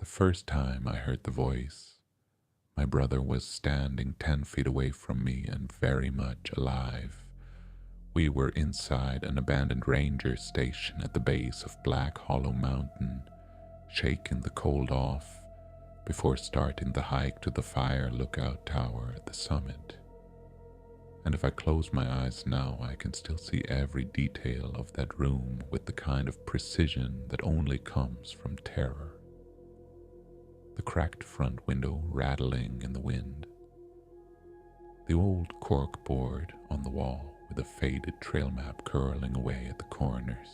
The first time I heard the voice, my brother was standing 10 feet away from me and very much alive. We were inside an abandoned ranger station at the base of Black Hollow Mountain, shaking the cold off before starting the hike to the fire lookout tower at the summit. And if I close my eyes now, I can still see every detail of that room with the kind of precision that only comes from terror. The cracked front window rattling in the wind. The old cork board on the wall with a faded trail map curling away at the corners.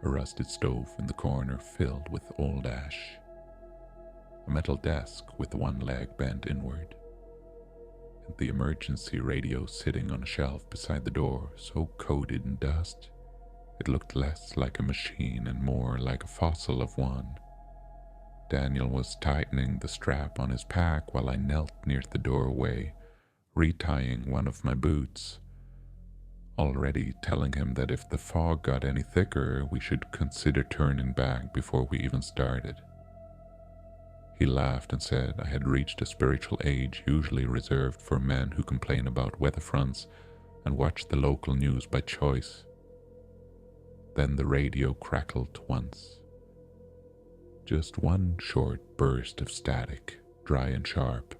A rusted stove in the corner filled with old ash. A metal desk with one leg bent inward. And the emergency radio sitting on a shelf beside the door, so coated in dust, it looked less like a machine and more like a fossil of one. Daniel was tightening the strap on his pack while I knelt near the doorway, retying one of my boots, already telling him that if the fog got any thicker, we should consider turning back before we even started. He laughed and said I had reached a spiritual age usually reserved for men who complain about weather fronts and watch the local news by choice. Then the radio crackled once. Just one short burst of static, dry and sharp,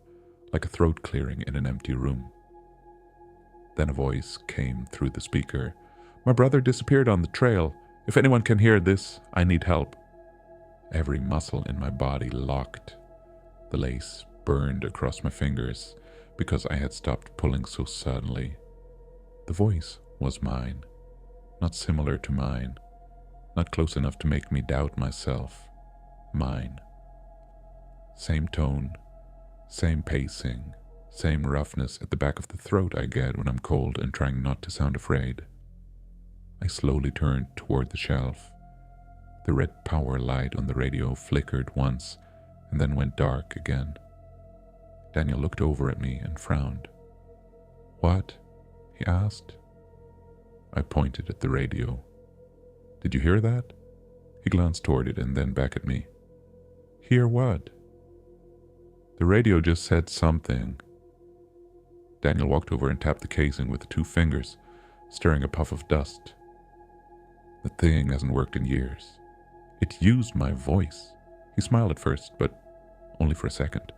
like a throat clearing in an empty room. Then a voice came through the speaker. "My brother disappeared on the trail. If anyone can hear this, I need help." Every muscle in my body locked. The lace burned across my fingers because I had stopped pulling so suddenly. The voice was mine, not similar to mine, not close enough to make me doubt myself. Mine. Same tone, same pacing, same roughness at the back of the throat I get when I'm cold and trying not to sound afraid. I slowly turned toward the shelf. The red power light on the radio flickered once and then went dark again. Daniel looked over at me and frowned. "What?" he asked. I pointed at the radio. "Did you hear that?" He glanced toward it and then back at me. "Hear what?" "The radio just said something." Daniel walked over and tapped the casing with 2 fingers, stirring a puff of dust. "The thing hasn't worked in years. It used my voice." He smiled at first, but only for a second.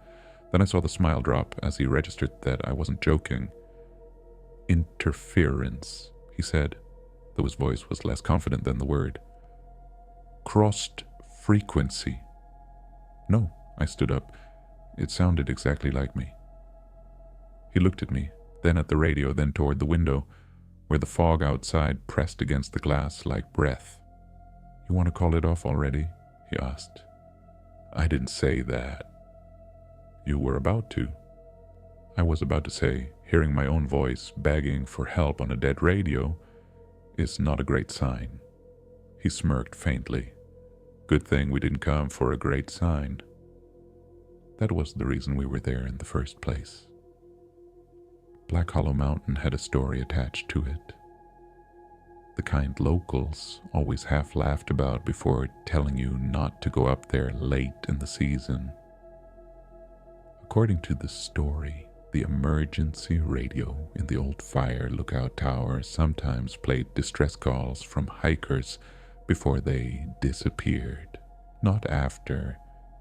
Then I saw the smile drop as he registered that I wasn't joking. "Interference," he said, though his voice was less confident than the word. "Crossed frequency." "No," I stood up. It sounded exactly like me. He looked at me, then at the radio, then toward the window, where the fog outside pressed against the glass like breath. "You want to call it off already?" he asked. "I didn't say that." "You were about to." I was about to say, hearing my own voice begging for help on a dead radio is not a great sign. He smirked faintly. "Good thing we didn't come for a great sign." That was the reason we were there in the first place. Black Hollow Mountain had a story attached to it. The kind locals always half laughed about before telling you not to go up there late in the season. According to the story, the emergency radio in the old fire lookout tower sometimes played distress calls from hikers before they disappeared. Not after,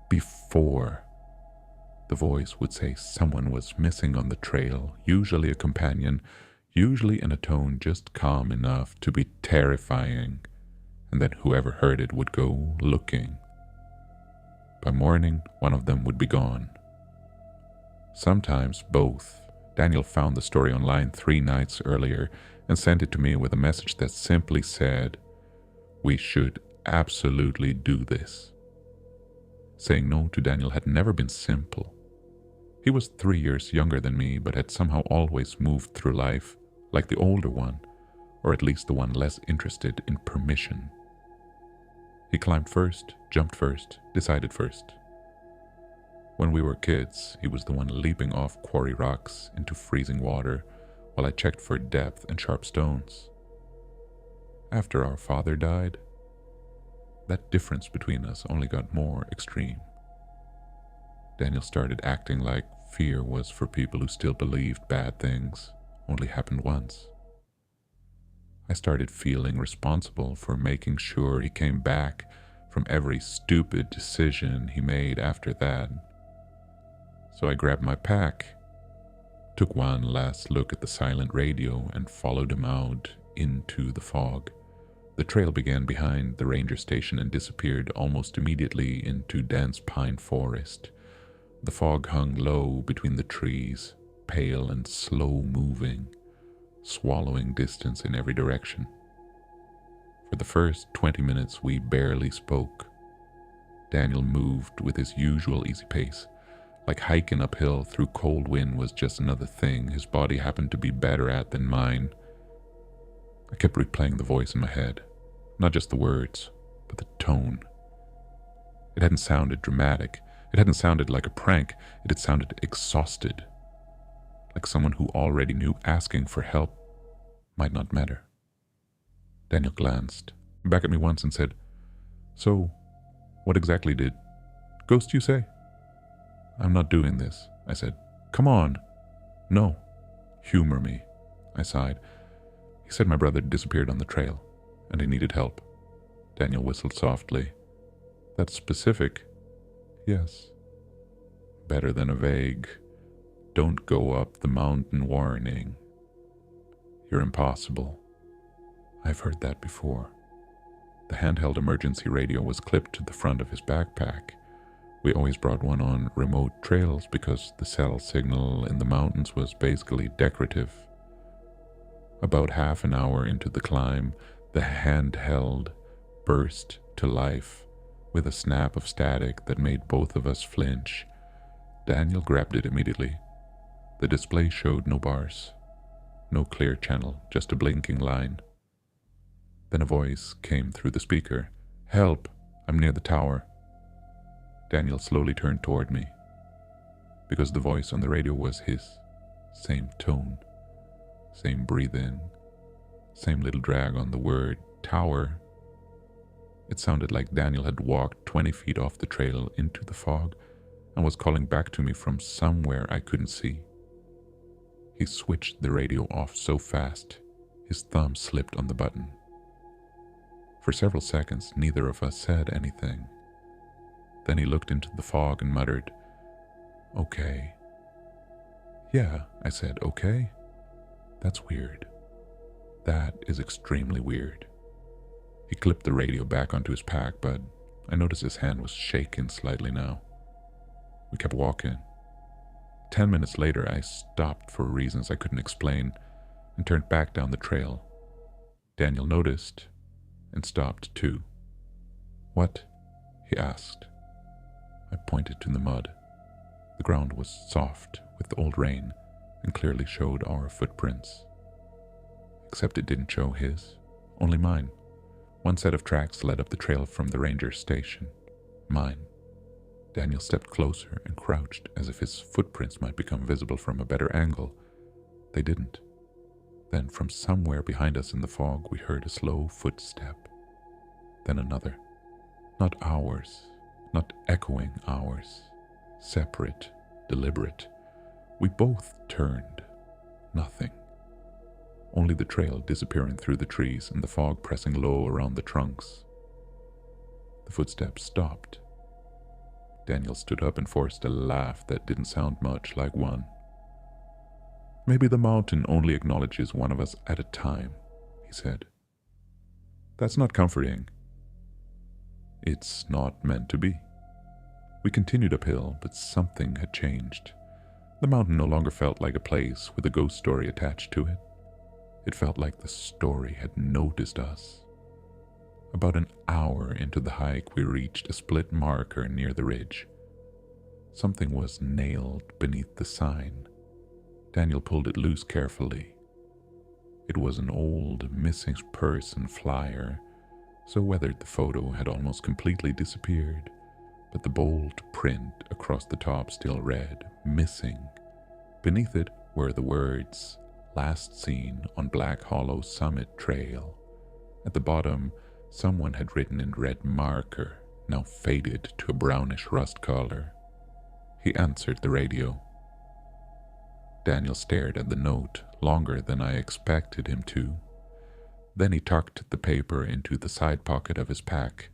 before. The voice would say someone was missing on the trail, usually a companion, usually in a tone just calm enough to be terrifying, and then whoever heard it would go looking. By morning, one of them would be gone. Sometimes both. Daniel found the story online 3 nights earlier and sent it to me with a message that simply said, "We should absolutely do this." Saying no to Daniel had never been simple. He was 3 years younger than me, but had somehow always moved through life like the older one, or at least the one less interested in permission. He climbed first, jumped first, decided first. When we were kids, he was the one leaping off quarry rocks into freezing water while I checked for depth and sharp stones. After our father died, that difference between us only got more extreme. Daniel started acting like fear was for people who still believed bad things only happened once. I started feeling responsible for making sure he came back from every stupid decision he made after that. So I grabbed my pack, took one last look at the silent radio, and followed him out into the fog. The trail began behind the ranger station and disappeared almost immediately into dense pine forest. The fog hung low between the trees, pale and slow-moving, swallowing distance in every direction. For the first 20 minutes, we barely spoke. Daniel moved with his usual easy pace. Like hiking uphill through cold wind was just another thing his body happened to be better at than mine. I kept replaying the voice in my head, not just the words, but the tone. It hadn't sounded dramatic. It hadn't sounded like a prank. It had sounded exhausted, like someone who already knew asking for help might not matter. Daniel glanced back at me once and said, "So, what exactly did Ghost you say?" "I'm not doing this," I said. "Come on." "No." "Humor me," I sighed. "He said my brother disappeared on the trail, and he needed help." Daniel whistled softly. "That's specific." "Yes." Better than a vague, "Don't go up the mountain" warning. "You're impossible." I've heard that before. The handheld emergency radio was clipped to the front of his backpack. We always brought one on remote trails because the cell signal in the mountains was basically decorative. About half an hour into the climb, the handheld burst to life with a snap of static that made both of us flinch. Daniel grabbed it immediately. The display showed no bars, no clear channel, just a blinking line. Then a voice came through the speaker. "Help! I'm near the tower." Daniel slowly turned toward me, because the voice on the radio was his. Same tone, same breathe in, same little drag on the word tower. It sounded like Daniel had walked 20 feet off the trail into the fog and was calling back to me from somewhere I couldn't see. He switched the radio off so fast, his thumb slipped on the button. For several seconds, neither of us said anything. Then he looked into the fog and muttered, "Okay." "Yeah," I said, "okay? That's weird. That is extremely weird." He clipped the radio back onto his pack, but I noticed his hand was shaking slightly now. We kept walking. 10 minutes later, I stopped for reasons I couldn't explain and turned back down the trail. Daniel noticed and stopped too. "What?" he asked. I pointed to the mud. The ground was soft with the old rain and clearly showed our footprints. Except it didn't show his, only mine. One set of tracks led up the trail from the ranger station. Mine. Daniel stepped closer and crouched as if his footprints might become visible from a better angle. They didn't. Then from somewhere behind us in the fog, we heard a slow footstep. Then another. Not ours, not echoing ours. Separate, deliberate. We both turned. Nothing. Only the trail disappearing through the trees and the fog pressing low around the trunks. The footsteps stopped. Daniel stood up and forced a laugh that didn't sound much like one. "Maybe the mountain only acknowledges one of us at a time," he said. "That's not comforting." "It's not meant to be." We continued uphill, but something had changed. The mountain no longer felt like a place with a ghost story attached to it. It felt like the story had noticed us. About an hour into the hike, we reached a split marker near the ridge. Something was nailed beneath the sign. Daniel pulled it loose carefully. It was an old missing person flyer, so weathered the photo had almost completely disappeared, but the bold print across the top still read, "Missing." Beneath it were the words, "Last seen on Black Hollow Summit Trail." At the bottom, someone had written in red marker, now faded to a brownish rust color, He answered the radio. Daniel stared at the note longer than I expected him to. Then he tucked the paper into the side pocket of his pack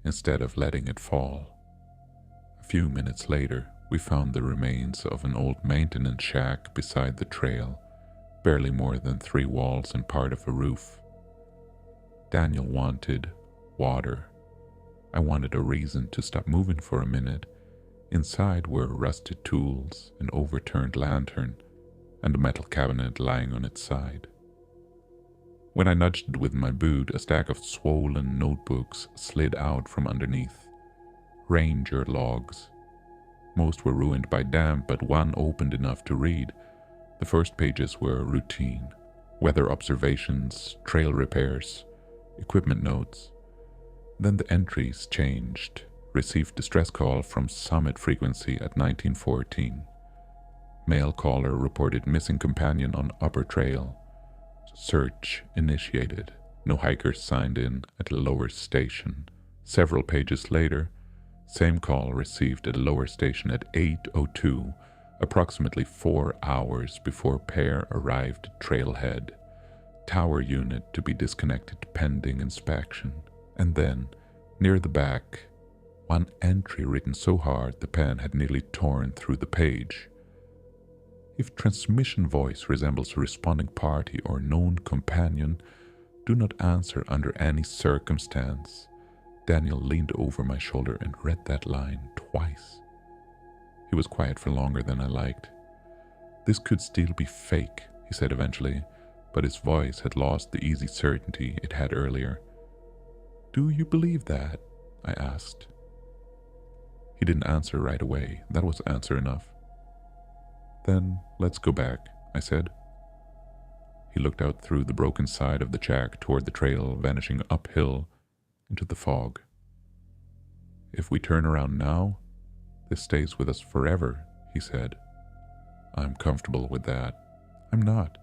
instead of letting it fall. A few minutes later, we found the remains of an old maintenance shack beside the trail, barely more than 3 walls and part of a roof. Daniel wanted water. I wanted a reason to stop moving for a minute. Inside were rusted tools, an overturned lantern, and a metal cabinet lying on its side. When I nudged with my boot, a stack of swollen notebooks slid out from underneath. Ranger logs. Most were ruined by damp, but one opened enough to read. The first pages were routine: weather observations, trail repairs, equipment notes. Then the entries changed. Received distress call from Summit Frequency at 1914. Male caller reported missing companion on upper trail. Search initiated. No hikers signed in at a lower station. Several pages later, same call received at a lower station at 8:02, approximately 4 hours before pair arrived at trailhead. Tower unit to be disconnected pending inspection. And then, near the back, one entry written so hard the pen had nearly torn through the page. If transmission voice resembles a responding party or known companion, do not answer under any circumstance. Daniel leaned over my shoulder and read that line twice. He was quiet for longer than I liked. This could still be fake, he said eventually, but his voice had lost the easy certainty it had earlier. Do you believe that? I asked. He didn't answer right away. That was answer enough. Then let's go back, I said. He looked out through the broken side of the shack toward the trail vanishing uphill into the fog. If we turn around now, this stays with us forever, he said. I'm comfortable with that. I'm not.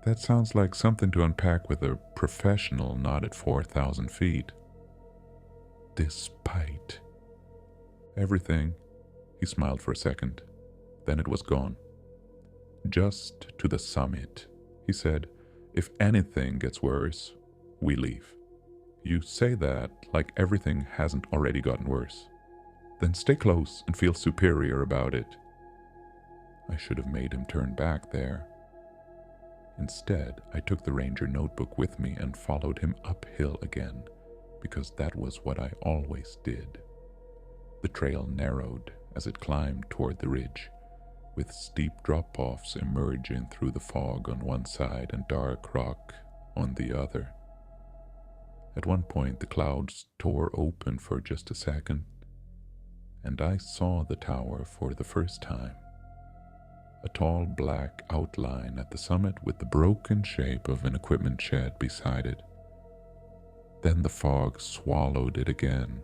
That sounds like something to unpack with a professional not at 4,000 feet. Despite everything, he smiled for a second. Then it was gone. Just to the summit, he said. If anything gets worse, we leave. You say that like everything hasn't already gotten worse. Then stay close and feel superior about it. I should have made him turn back there. Instead, I took the Ranger notebook with me and followed him uphill again, because that was what I always did. The trail narrowed as it climbed toward the ridge, with steep drop-offs emerging through the fog on one side and dark rock on the other. At one point, the clouds tore open for just a second, and I saw the tower for the first time. A tall black outline at the summit with the broken shape of an equipment shed beside it. Then the fog swallowed it again.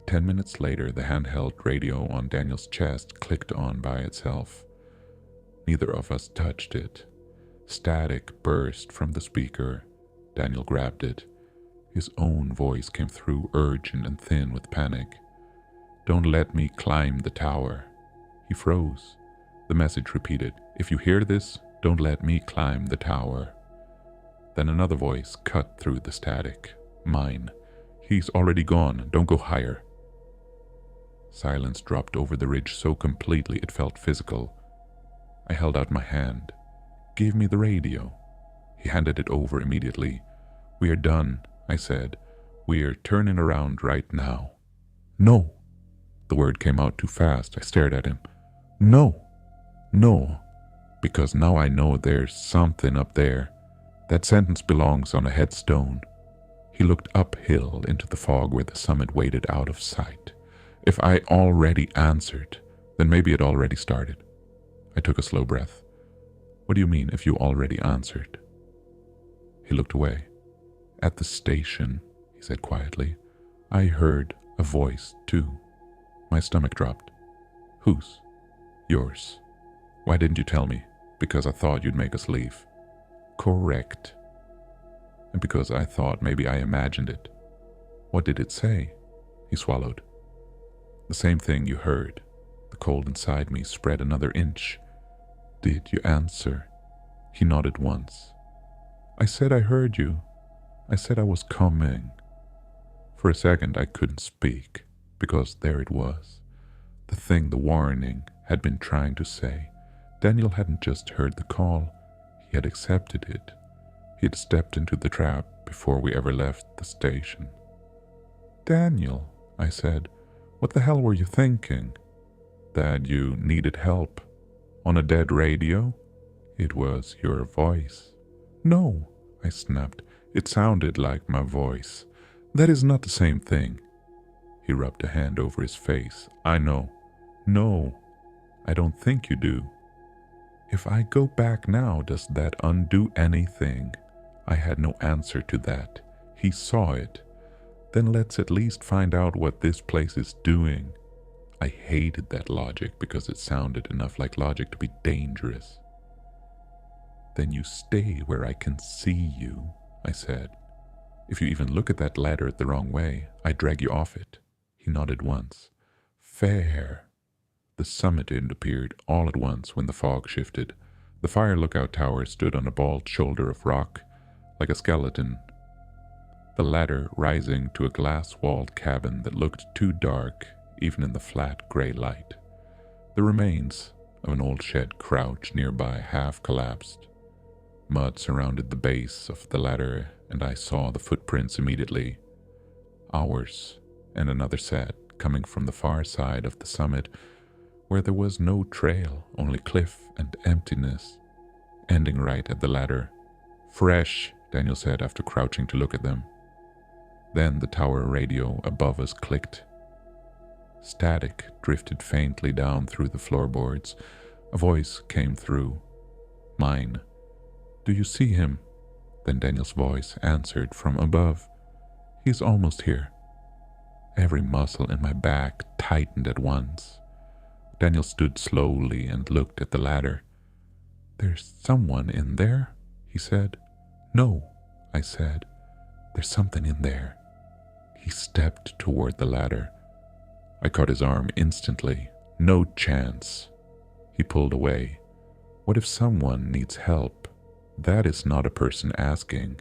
10 minutes later, the handheld radio on Daniel's chest clicked on by itself. Neither of us touched it. Static burst from the speaker. Daniel grabbed it. His own voice came through, urgent and thin with panic. Don't let me climb the tower. He froze. The message repeated, if you hear this, don't let me climb the tower. Then another voice cut through the static. Mine. He's already gone. Don't go higher. Silence dropped over the ridge so completely it felt physical. I held out my hand. Give me the radio. He handed it over immediately. We are done, I said. We are turning around right now. No. The word came out too fast. I stared at him. No. No. Because now I know there's something up there. That sentence belongs on a headstone. He looked uphill into the fog where the summit waded out of sight. If I already answered, then maybe it already started. I took a slow breath. What do you mean, if you already answered? He looked away. At the station, he said quietly, I heard a voice too. My stomach dropped. Whose? Yours. Why didn't you tell me? Because I thought you'd make us leave. Correct. And because I thought maybe I imagined it. What did it say? He swallowed. The same thing you heard. The cold inside me spread another inch. "Did you answer?" He nodded once. "I said I heard you. I said I was coming." For a second I couldn't speak, because there it was. The thing the warning had been trying to say. Daniel hadn't just heard the call, he had accepted it. He had stepped into the trap before we ever left the station. "Daniel," I said, "what the hell were you thinking? That you needed help? On a dead radio?" It was your voice. "No," I snapped. "It sounded like my voice. That is not the same thing." He rubbed a hand over his face. "I know. No, I don't think you do. If I go back now, does that undo anything?" I had no answer to that. He saw it. "Then let's at least find out what this place is doing." I hated that logic because it sounded enough like logic to be dangerous. "Then you stay where I can see you," I said. "If you even look at that ladder the wrong way, I drag you off it." He nodded once. "Fair." The summit appeared all at once when the fog shifted. The fire lookout tower stood on a bald shoulder of rock, like a skeleton. The ladder rising to a glass-walled cabin that looked too dark, even in the flat gray light. The remains of an old shed crouched nearby, half collapsed. Mud surrounded the base of the ladder, and I saw the footprints immediately. Ours and another set coming from the far side of the summit, where there was no trail, only cliff and emptiness, ending right at the ladder. "Fresh," Daniel said after crouching to look at them. Then the tower radio above us clicked. Static drifted faintly down through the floorboards. A voice came through. Mine. "Do you see him?" Then Daniel's voice answered from above. "He's almost here." Every muscle in my back tightened at once. Daniel stood slowly and looked at the ladder. "There's someone in there?" he said. "No," I said. "There's something in there." He stepped toward the ladder. I caught his arm instantly. "No chance." He pulled away. "What if someone needs help? That is not a person asking.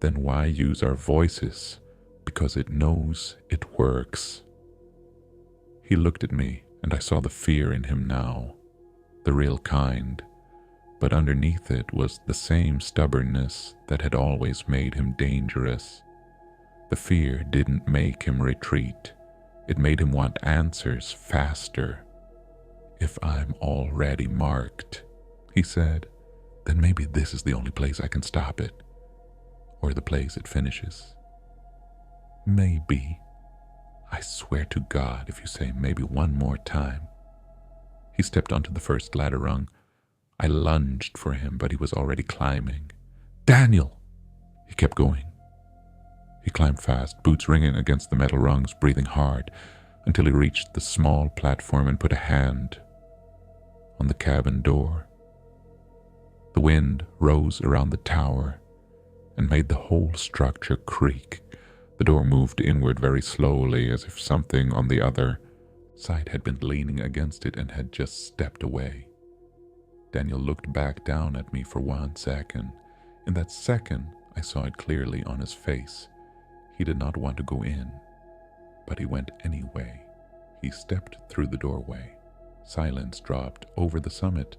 Then why use our voices? Because it knows it works." He looked at me, and I saw the fear in him now, the real kind. But underneath it was the same stubbornness that had always made him dangerous. The fear didn't make him retreat. It made him want answers faster. "If I'm already marked," he said, "then maybe this is the only place I can stop it. Or the place it finishes." "Maybe. I swear to God if you say maybe one more time." He stepped onto the first ladder rung. I lunged for him, but he was already climbing. "Daniel!" He kept going. He climbed fast, boots ringing against the metal rungs, breathing hard, until he reached the small platform and put a hand on the cabin door. The wind rose around the tower and made the whole structure creak. The door moved inward very slowly, as if something on the other side had been leaning against it and had just stepped away. Daniel looked back down at me for 1 second. In that second, I saw it clearly on his face. He did not want to go in, but he went anyway. He stepped through the doorway. Silence dropped over the summit.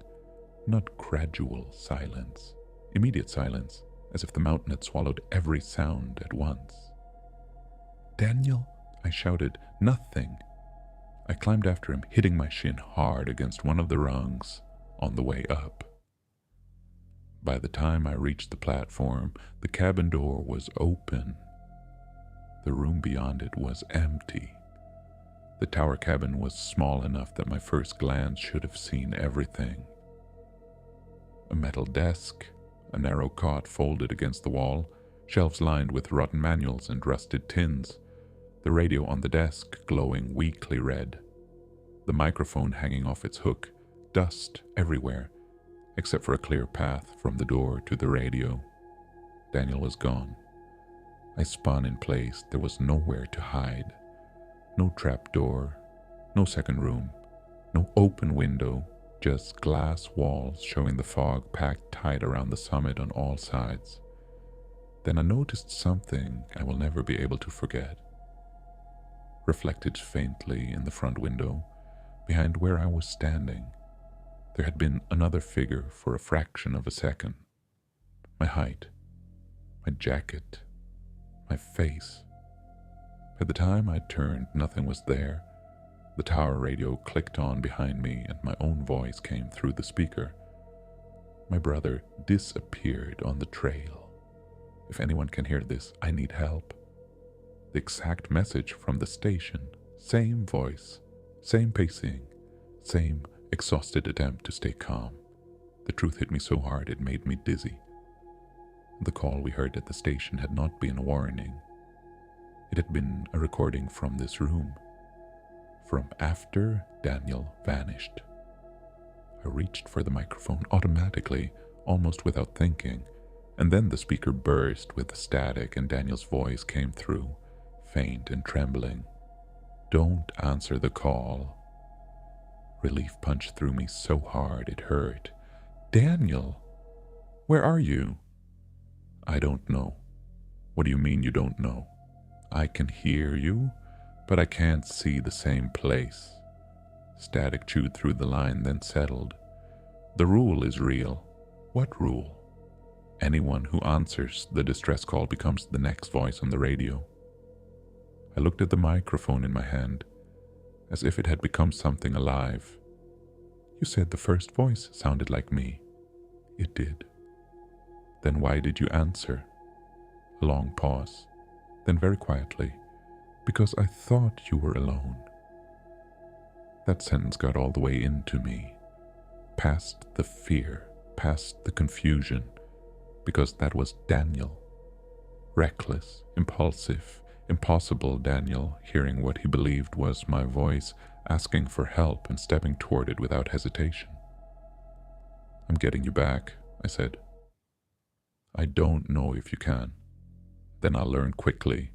Not gradual silence, immediate silence, as if the mountain had swallowed every sound at once. "Daniel," I shouted. "Nothing." I climbed after him, hitting my shin hard against one of the rungs on the way up. By the time I reached the platform, the cabin door was open. The room beyond it was empty. The tower cabin was small enough that my first glance should have seen everything. A metal desk, a narrow cot folded against the wall, shelves lined with rotten manuals and rusted tins, the radio on the desk glowing weakly red, the microphone hanging off its hook, dust everywhere, except for a clear path from the door to the radio. Daniel was gone. I spun in place. There was nowhere to hide. No trap door, no second room, No open window, just glass walls showing the fog packed tight around the summit on all sides. Then I noticed something I will never be able to forget. Reflected faintly in the front window, behind where I was standing, there had been another figure for a fraction of a second. My height, my jacket, my face. By the time I turned, nothing was there. The tower radio clicked on behind me and my own voice came through the speaker. My brother disappeared on the trail. If anyone can hear this, I need help. The exact message from the station. Same voice, same pacing, same exhausted attempt to stay calm. The truth hit me so hard it made me dizzy. The call we heard at the station had not been a warning. It had been a recording from this room, from after Daniel vanished. I reached for the microphone automatically, almost without thinking, and then the speaker burst with static and Daniel's voice came through, faint and trembling. "Don't answer the call." Relief punched through me so hard it hurt. "Daniel, where are you?" "I don't know." "What do you mean you don't know?" "I can hear you, but I can't see the same place." Static chewed through the line, then settled. "The rule is real." "What rule?" "Anyone who answers the distress call becomes the next voice on the radio." I looked at the microphone in my hand, as if it had become something alive. "You said the first voice sounded like me." "It did." "Then why did you answer?" A long pause, then very quietly, "Because I thought you were alone." That sentence got all the way into me, past the fear, past the confusion, because that was Daniel. Reckless, impulsive, impossible Daniel, hearing what he believed was my voice, asking for help and stepping toward it without hesitation. "I'm getting you back," I said. "I don't know if you can. Then I'll learn quickly."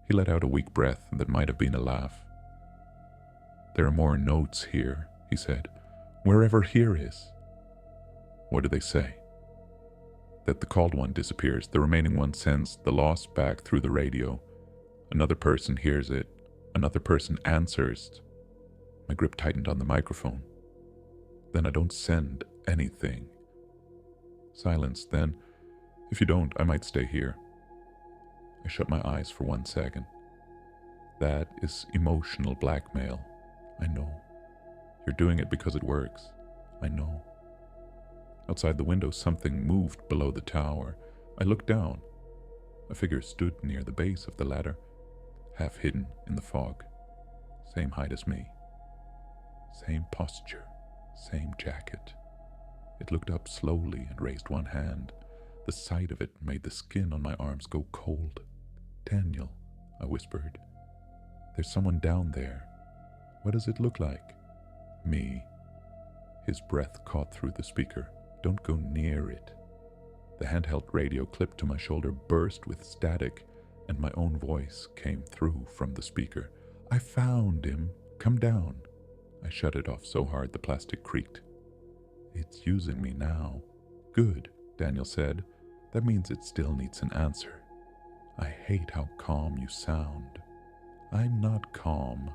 He let out a weak breath that might have been a laugh. "There are more notes here," he said. "Wherever here is." "What do they say?" "That the called one disappears. The remaining one sends the lost back through the radio. Another person hears it. Another person answers." My grip tightened on the microphone. "Then I don't send anything." Silence. Then, "If you don't, I might stay here." I shut my eyes for 1 second. "That is emotional blackmail." "I know. You're doing it because it works." "I know." Outside the window, something moved below the tower. I looked down. A figure stood near the base of the ladder, half hidden in the fog. Same height as me. Same posture. Same jacket. It looked up slowly and raised one hand. The sight of it made the skin on my arms go cold. "Daniel," I whispered. "There's someone down there. What does it look like?" "Me." His breath caught through the speaker. "Don't go near it." The handheld radio clipped to my shoulder burst with static, and my own voice came through from the speaker. "I found him. Come down." I shut it off so hard the plastic creaked. "It's using me now." "Good," Daniel said. "That means it still needs an answer." "I hate how calm you sound." "I'm not calm."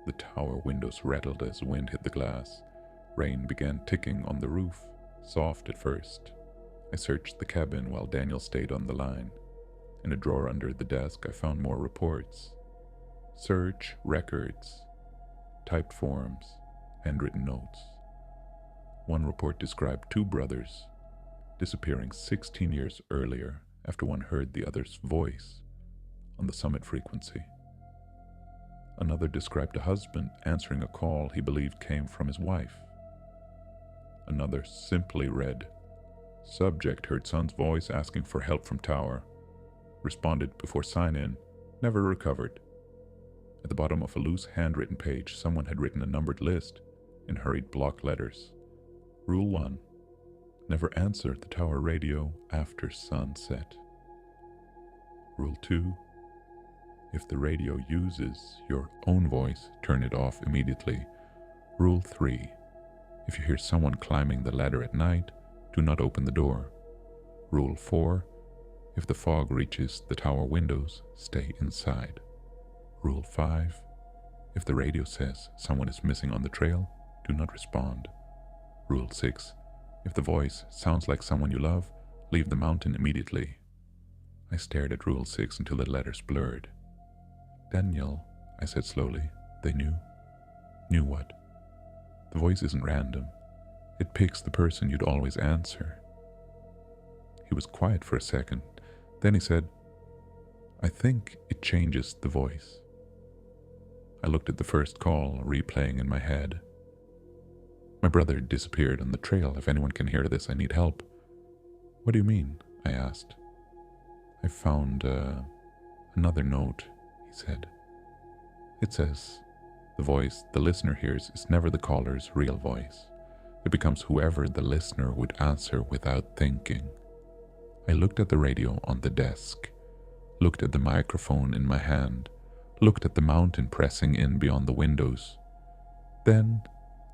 The tower windows rattled as wind hit the glass. Rain began ticking on the roof, soft at first. I searched the cabin while Daniel stayed on the line. In a drawer under the desk, I found more reports. Search records, typed forms, handwritten notes. One report described 2 brothers disappearing 16 years earlier after one heard the other's voice on the summit frequency. Another described a husband answering a call he believed came from his wife. Another simply read, "Subject heard son's voice asking for help from tower. Responded before sign-in, never recovered." At the bottom of a loose handwritten page, someone had written a numbered list in hurried block letters. Rule 1. Never answer the tower radio after sunset. Rule 2. If the radio uses your own voice, turn it off immediately. Rule 3. If you hear someone climbing the ladder at night, do not open the door. Rule 4. If the fog reaches the tower windows, stay inside. Rule 5. If the radio says someone is missing on the trail, do not respond. Rule 6. If the voice sounds like someone you love, leave the mountain immediately. I stared at Rule 6 until the letters blurred. Daniel, I said slowly, they knew. Knew what? The voice isn't random. It picks the person you'd always answer. He was quiet for a second. Then he said, I think it changes the voice. I looked at the first call replaying in my head. My brother disappeared on the trail. If anyone can hear this, I need help. What do you mean? I asked. I found another note, he said. It says, the voice the listener hears is never the caller's real voice. It becomes whoever the listener would answer without thinking. I looked at the radio on the desk, looked at the microphone in my hand, looked at the mountain pressing in beyond the windows. Then,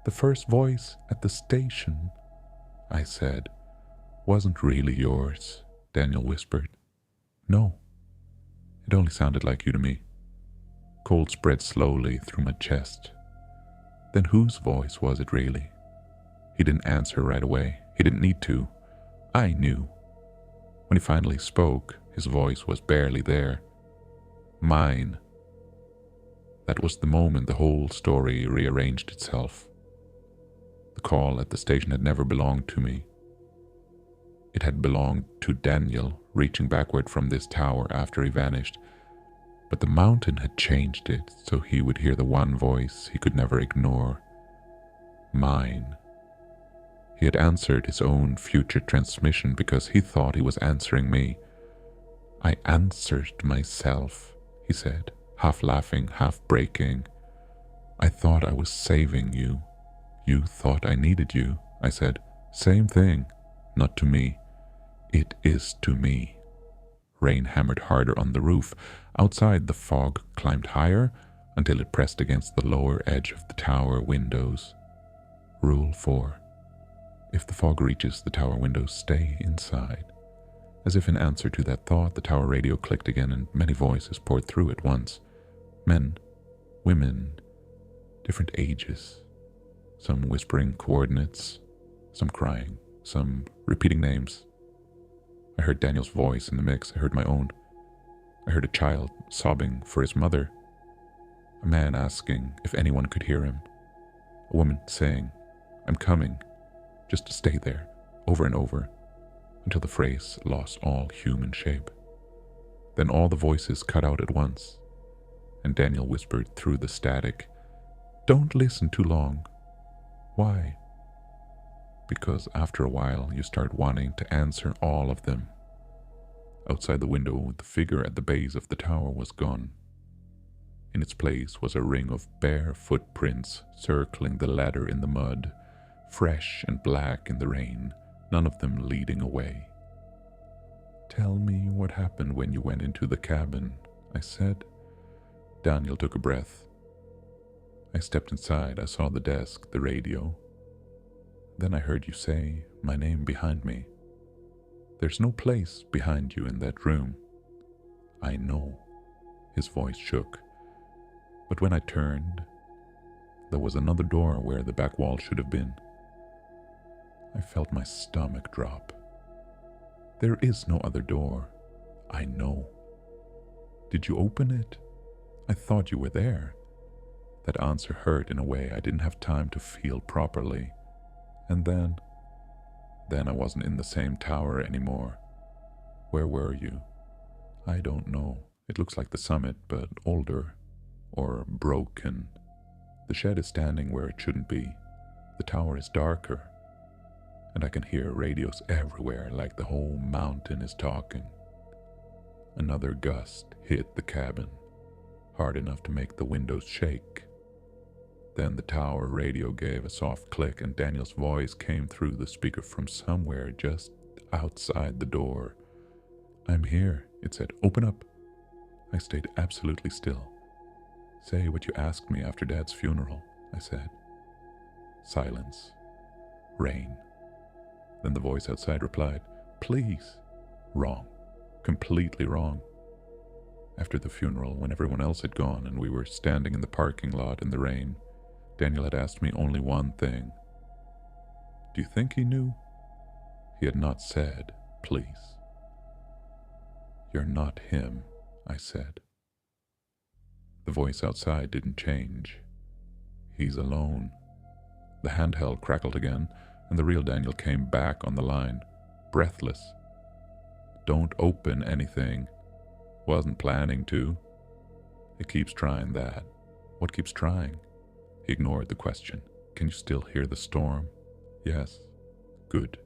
the first voice at the station, I said, wasn't really yours, Daniel whispered. No, it only sounded like you to me. Cold spread slowly through my chest. Then whose voice was it really? He didn't answer right away. He didn't need to. I knew. When he finally spoke, his voice was barely there. Mine. That was the moment the whole story rearranged itself. The call at the station had never belonged to me. It had belonged to Daniel, reaching backward from this tower after he vanished. But the mountain had changed it so he would hear the one voice he could never ignore. Mine. He had answered his own future transmission because he thought he was answering me. I answered myself, he said, half laughing, half breaking. I thought I was saving you. You thought I needed you, I said. Same thing. Not to me. It is to me. Rain hammered harder on the roof. Outside, the fog climbed higher until it pressed against the lower edge of the tower windows. Rule 4. If the fog reaches the tower windows, stay inside. As if in answer to that thought, the tower radio clicked again and many voices poured through at once. Men, women, different ages. Some whispering coordinates, some crying, some repeating names. I heard Daniel's voice in the mix. I heard my own. I heard a child sobbing for his mother. A man asking if anyone could hear him. A woman saying, I'm coming, just to stay there, over and over, until the phrase lost all human shape. Then all the voices cut out at once, and Daniel whispered through the static, Don't listen too long. Why? Because after a while you start wanting to answer all of them. Outside the window, the figure at the base of the tower was gone. In its place was a ring of bare footprints circling the ladder in the mud, fresh and black in the rain, none of them leading away. Tell me what happened when you went into the cabin, I said. Daniel took a breath. I stepped inside. I saw the desk, the radio. Then I heard you say my name behind me. There's no place behind you in that room. I know. His voice shook. But when I turned, there was another door where the back wall should have been. I felt my stomach drop. There is no other door. I know. Did you open it? I thought you were there. That answer hurt in a way I didn't have time to feel properly. And then I wasn't in the same tower anymore. Where were you? I don't know. It looks like the summit, but older. Or broken. The shed is standing where it shouldn't be. The tower is darker. And I can hear radios everywhere like the whole mountain is talking. Another gust hit the cabin, hard enough to make the windows shake. Then the tower radio gave a soft click and Daniel's voice came through the speaker from somewhere just outside the door. I'm here, it said. Open up. I stayed absolutely still. Say what you asked me after Dad's funeral, I said. Silence. Rain. Then the voice outside replied, "Please." Wrong. Completely wrong. After the funeral, when everyone else had gone and we were standing in the parking lot in the rain, Daniel had asked me only one thing. Do you think he knew? He had not said, "Please." "You're not him," I said. The voice outside didn't change. "He's alone." The handheld crackled again, and the real Daniel came back on the line, breathless. "Don't open anything. Wasn't planning to." "It keeps trying that." "What keeps trying?" He ignored the question. "Can you still hear the storm?" "Yes." "Good.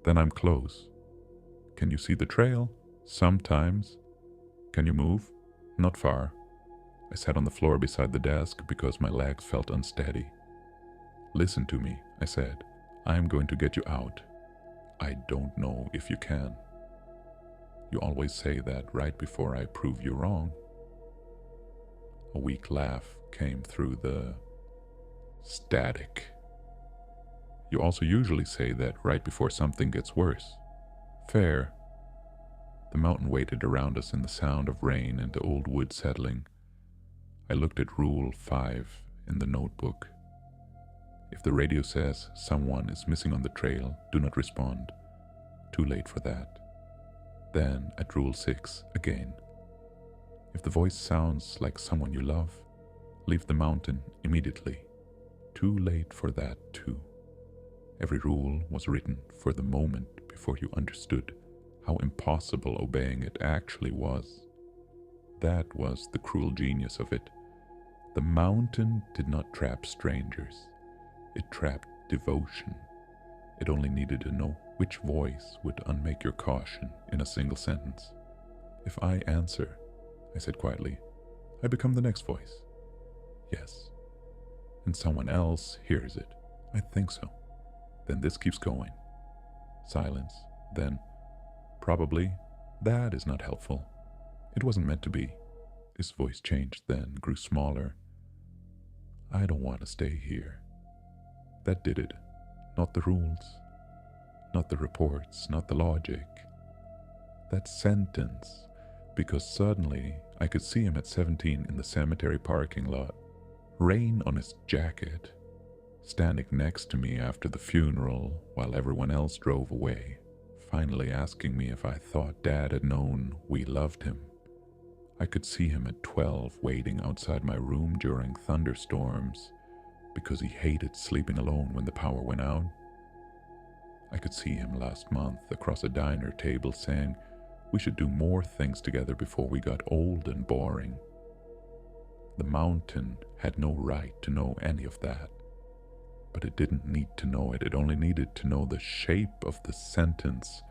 Then I'm close." "Can you see the trail?" "Sometimes." "Can you move?" "Not far." I sat on the floor beside the desk because my legs felt unsteady. "Listen to me," I said. "I'm going to get you out. I don't know if you can. You always say that right before I prove you wrong." A weak laugh came through the static. "You also usually say that right before something gets worse." "Fair." The mountain waited around us in the sound of rain and the old wood settling. I looked at Rule 5 in the notebook. If the radio says someone is missing on the trail, do not respond. Too late for that. Then at Rule 6 again. If the voice sounds like someone you love, leave the mountain immediately. Too late for that too. Every rule was written for the moment before you understood how impossible obeying it actually was. That was the cruel genius of it. The mountain did not trap strangers. It trapped devotion. It only needed to know which voice would unmake your caution in a single sentence. "If I answer," I said quietly, "I become the next voice." "Yes." "And someone else hears it." "I think so." "Then this keeps going." Silence. Then, "Probably. That is not helpful. It wasn't meant to be." His voice changed then, grew smaller. "I don't want to stay here." That did it. Not the rules. Not the reports, not the logic. That sentence. Because suddenly I could see him at 17 in the cemetery parking lot. Rain on his jacket. Standing next to me after the funeral while everyone else drove away. Finally asking me if I thought Dad had known we loved him. I could see him at 12 waiting outside my room during thunderstorms because he hated sleeping alone when the power went out. I could see him last month across a diner table saying we should do more things together before we got old and boring. The mountain had no right to know any of that. But it didn't need to know it. It only needed to know the shape of the sentence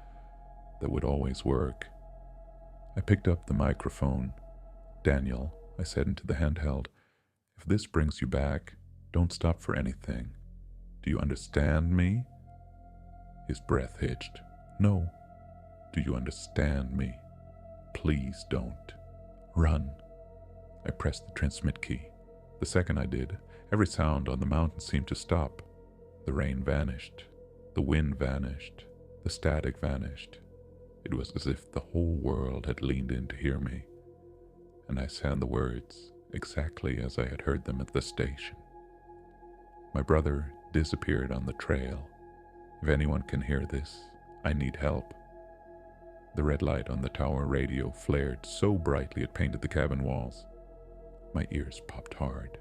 that would always work. I picked up the microphone. "Daniel," I said into the handheld, "if this brings you back, don't stop for anything. Do you understand me?" His breath hitched. "No." "Do you understand me? Please don't. Run." I pressed the transmit key. The second I did, every sound on the mountain seemed to stop. The rain vanished. The wind vanished. The static vanished. It was as if the whole world had leaned in to hear me. And I sang the words exactly as I had heard them at the station. My brother disappeared on the trail. If anyone can hear this, I need help. The red light on the tower radio flared so brightly it painted the cabin walls. My ears popped hard.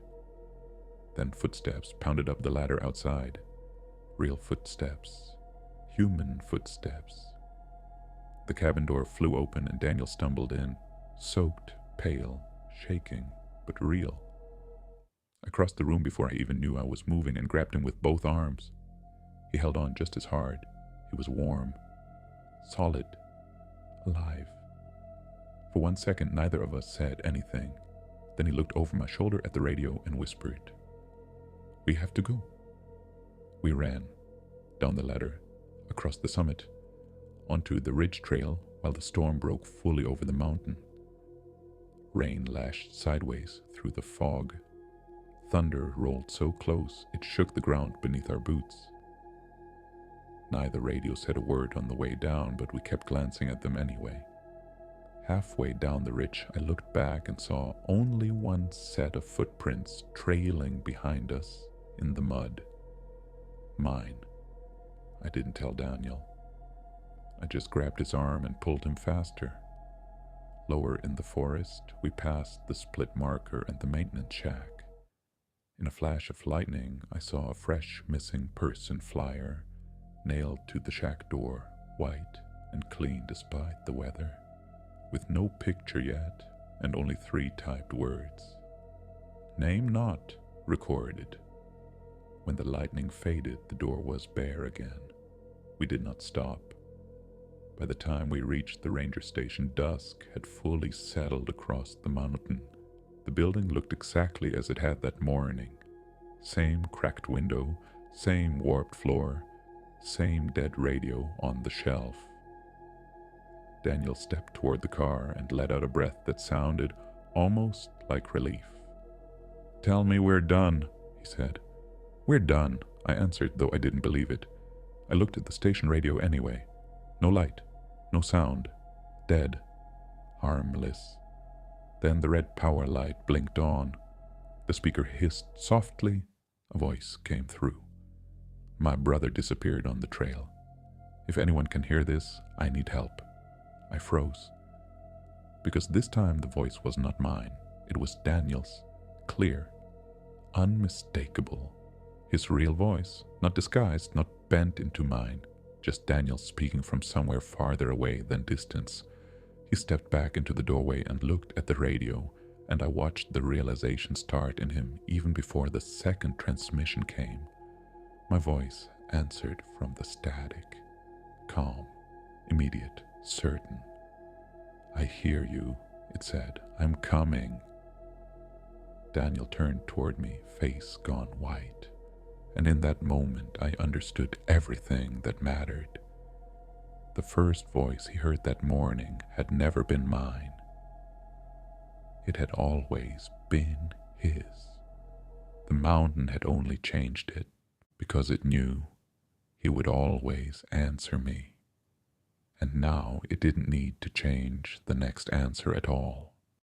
Then footsteps pounded up the ladder outside. Real footsteps. Human footsteps. The cabin door flew open and Daniel stumbled in, soaked, pale, shaking, but real. I crossed the room before I even knew I was moving and grabbed him with both arms. He held on just as hard. He was warm, solid, alive. For 1 second, neither of us said anything. Then he looked over my shoulder at the radio and whispered, "We have to go." We ran, down the ladder, across the summit, onto the ridge trail while the storm broke fully over the mountain. Rain lashed sideways through the fog. thunder rolled so close it shook the ground beneath our boots. Neither radio said a word on the way down, but we kept glancing at them anyway. Halfway down the ridge, I looked back and saw only one set of footprints trailing behind us in the mud. Mine. I didn't tell Daniel. I just grabbed his arm and pulled him faster. Lower in the forest, we passed the split marker and the maintenance shack. In a flash of lightning, I saw a fresh missing person flyer nailed to the shack door, white and clean despite the weather, with no picture yet and only 3 typed words. Name not recorded. When the lightning faded, the door was bare again. We did not stop. By the time we reached the ranger station, dusk had fully settled across the mountain. The building looked exactly as it had that morning. Same cracked window, same warped floor, same dead radio on the shelf. Daniel stepped toward the car and let out a breath that sounded almost like relief. "Tell me we're done," he said. "We're done," I answered, though I didn't believe it. I looked at the station radio anyway. No light, no sound, dead, harmless. Then the red power light blinked on. The speaker hissed softly. A voice came through. My brother disappeared on the trail. If anyone can hear this, I need help. I froze. Because this time the voice was not mine. It was Daniel's. Clear. Unmistakable. His real voice, not disguised, not bent into mine. Just Daniel speaking from somewhere farther away than distance. He stepped back into the doorway and looked at the radio, and I watched the realization start in him even before the second transmission came. My voice answered from the static. Calm, immediate, certain. "I hear you," it said. "I'm coming." Daniel turned toward me, face gone white. And in that moment, I understood everything that mattered. The first voice he heard that morning had never been mine. It had always been his. The mountain had only changed it because it knew he would always answer me. And now it didn't need to change the next answer at all.